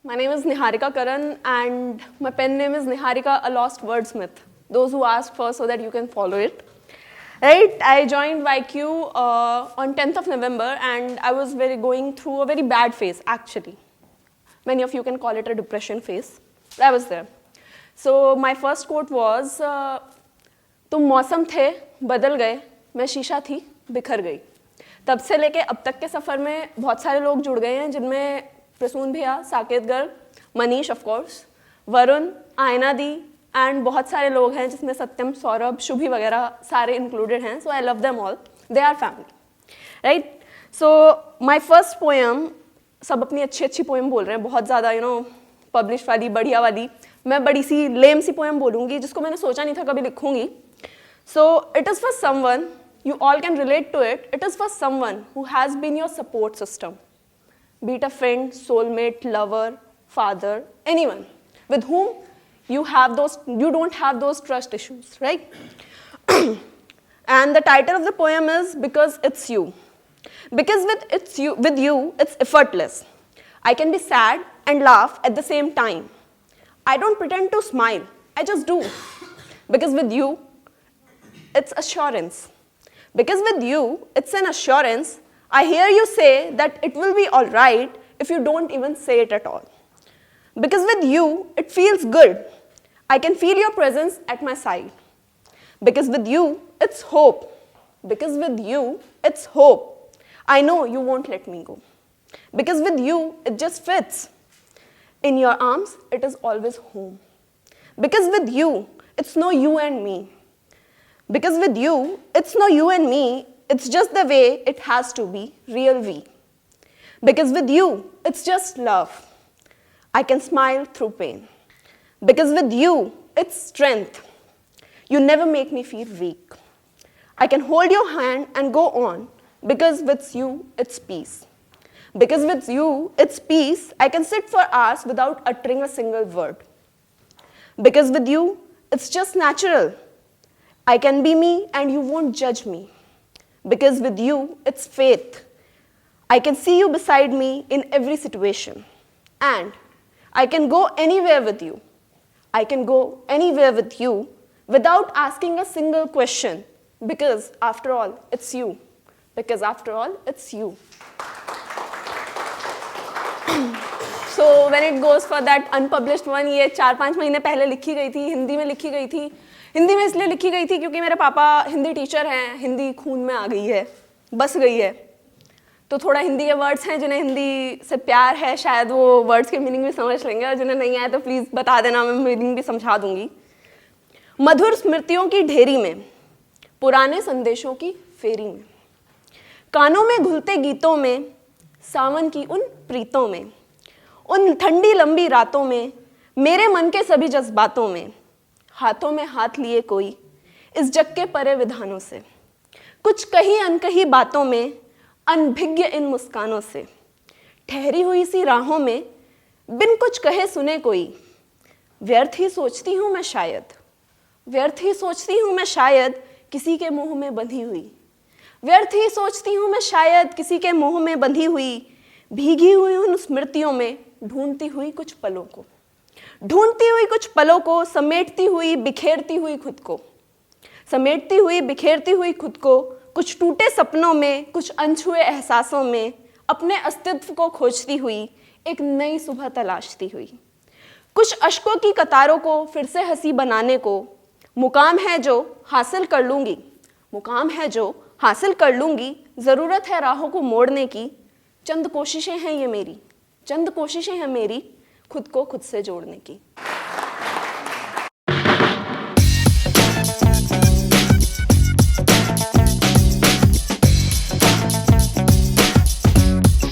My name is Niharika Karan and my pen name is Niharika, a lost wordsmith. Those who ask first so that you can follow it. Right, I joined YQ on 10th of November and I was going through a very bad phase actually. Many of you can call it a depression phase. I was there. So my first quote was, तुम मौसम थे, बदल गए, मैं शीशा थी, बिखर गई. तब से लेके अब तक के सफ़र में बहुत सारे लोग जुड़ गए हैं जिनमें प्रसून भैया, साकेत गर्ग, मनीष ऑफ कोर्स, वरुण, आयना दी एंड बहुत सारे लोग हैं जिसमें सत्यम, सौरभ, शुभी वगैरह सारे इंक्लूडेड हैं. So I love them all, they are family. Right, so my first poem, सब अपनी अच्छी अच्छी पोएम बोल रहे हैं, बहुत ज़्यादा पब्लिश वाली, बढ़िया वाली. मैं बड़ी सी लेम सी पोएम बोलूँगी जिसको मैंने सोचा नहीं था कभी लिखूँगी. So it is for someone, you all can relate to it. It is for someone who has been your support system, be it a friend, soulmate, lover, father, anyone with whom you don't have those trust issues, right? And the title of the poem is Because It's You. Because with you, it's effortless. I can be sad and laugh at the same time. I don't pretend to smile, I just do. Because with you, it's assurance. Because with you, it's an assurance. I hear you say that it will be all right if you don't even say it at all. Because with you, it feels good. I can feel your presence at my side. Because with you, it's hope. Because with you, it's hope. I know you won't let me go. Because with you, it just fits. In your arms, it is always home. Because with you, it's no you and me. Because with you, it's no you and me, it's just the way it has to be, real we. Because with you, it's just love. I can smile through pain. Because with you, it's strength. You never make me feel weak. I can hold your hand and go on. Because with you, it's peace. Because with you, it's peace. I can sit for hours without uttering a single word. Because with you, it's just natural. I can be me and you won't judge me. Because with you, it's faith. I can see you beside me in every situation. And I can go anywhere with you. I can go anywhere with you without asking a single question. Because after all, it's you. Because after all, it's you. So when it goes for that unpublished one, ये 4-5 महीने पहले लिखी गई थी, हिंदी में लिखी गई थी. हिंदी में इसलिए लिखी गई थी क्योंकि मेरे पापा हिंदी टीचर हैं, हिंदी खून में आ गई है, बस गई है. तो थोड़ा हिंदी के वर्ड्स हैं जिन्हें हिंदी से प्यार है, शायद वो वर्ड्स के मीनिंग भी समझ लेंगे, और जिन्हें नहीं आए तो प्लीज़ बता देना, मैं मीनिंग भी समझा दूंगी. मधुर स्मृतियों की ढेरी में, पुराने संदेशों की फेरी में, कानों में घुलते गीतों में, सावन की उन प्रीतों में, उन ठंडी लंबी रातों में, मेरे मन के सभी जज्बातों में, हाथों में हाथ लिए कोई इस जग के परे विधानों से, कुछ कही अनकही बातों में, अनभिज्ञ इन मुस्कानों से, ठहरी हुई सी राहों में, बिन कुछ कहे सुने कोई, व्यर्थ ही सोचती हूँ मैं शायद, व्यर्थ ही सोचती हूँ मैं शायद किसी के मुंह में बंधी हुई, व्यर्थ ही सोचती हूँ मैं शायद किसी के मुंह में बंधी हुई, भीगी हुई उन स्मृतियों में ढूंढती हुई कुछ पलों को, ढूंढती हुई कुछ पलों को, समेटती हुई बिखेरती हुई खुद को, समेटती हुई बिखेरती हुई खुद को, कुछ टूटे सपनों में, कुछ अनछुए एहसासों में, अपने अस्तित्व को खोजती हुई, एक नई सुबह तलाशती हुई, कुछ अश्कों की कतारों को फिर से हंसी बनाने को, मुकाम है जो हासिल कर लूँगी, मुकाम है जो हासिल कर लूँगी, ज़रूरत है राहों को मोड़ने की, चंद कोशिशें हैं ये मेरी, चंद कोशिशें हैं मेरी खुद को खुद से जोड़ने की.